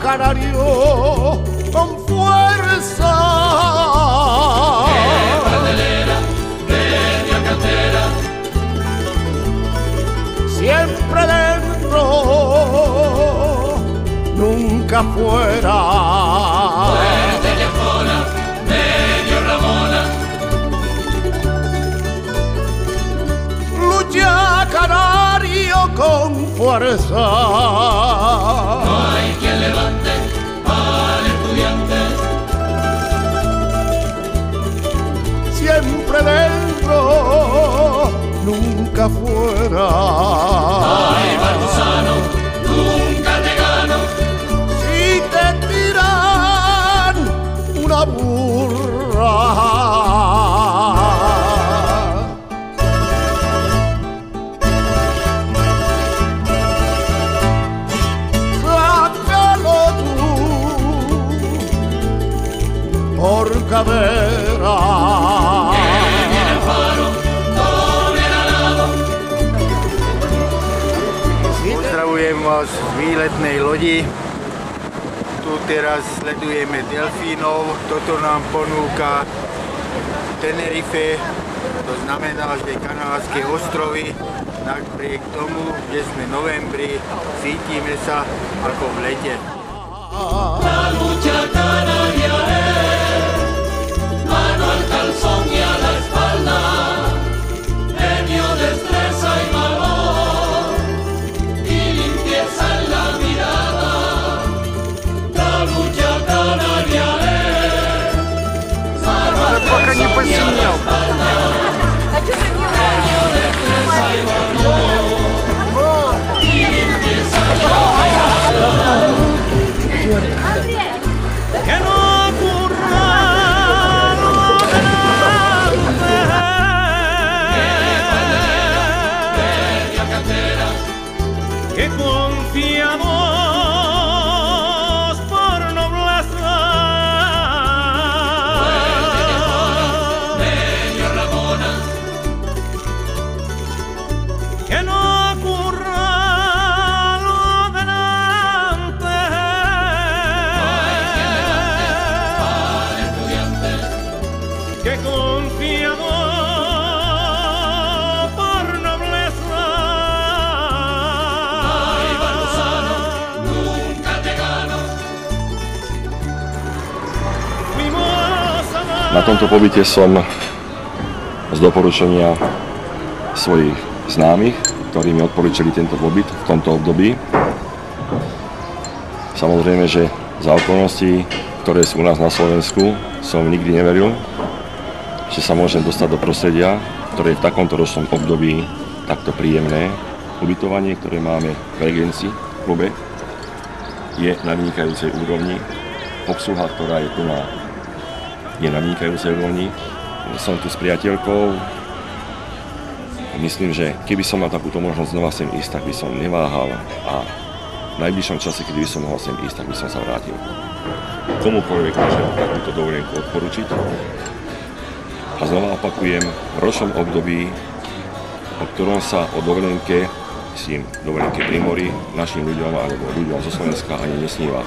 canario con fuerza. Pardelera, media cantera, Siempre dentro, nunca fuera. fuerte viajona, medio ramona, Lucha canario con fuerza. no hay quien levante al estudiante. Siempre dentro, nunca fuera. Ay, Bargusano, nunca te gano. Si te tiran una burra, sácalo tú por cadera. Pozdravujem vás z výletnej lodi. Tu teraz sledujeme delfínov. Toto nám ponúka Tenerife. To znamená, že Kanárske ostrovy. Napriek tomu, že sme v novembri, cítime sa ako v lete. La lucha canaria es mano al calzón y a la espalda, genio, destreza y valor, y limpieza en la mirada. La lucha canaria es mano al calzón y a la espalda, genio, destreza y valor, y limpieza en la mirada. Que no ocurra lo de antes, que confiados por nobleza, Medio Ramona, que no ocurra lo de antes, al estudiante, que confiado por nobleza. ay, Bargusano, nunca te gano. Fuimos a Na tomto pobyte som z doporučenia svojich známych, ktorí mi odporúčili tento pobyt v tomto období. Samozrejme, že za okolností, ktoré sú u nás na Slovensku, som nikdy neveril, že sa môžem dostať do prostredia, ktoré je v takomto ročnom období takto príjemné. Ubytovanie, ktoré máme v Regenci, v klube, je na vynikajúcej úrovni. Obsluha, ktorá je tu je na vynikajúcej úrovni. Som tu s priateľkou. Myslím, že keby som mal takúto možnosť znova sem ísť, tak by som neváhal a v najbližšom čase, kedy by som mohol sem ísť, tak by som sa vrátil. Komukoľvek môžem takúto dovolenku odporučiť. A znova opakujem, v ročnom období, o ktorom sa o dovolenke, myslím, dovolenke pri mori, našim ľuďom alebo ľuďom zo Slovenska ani nesníva.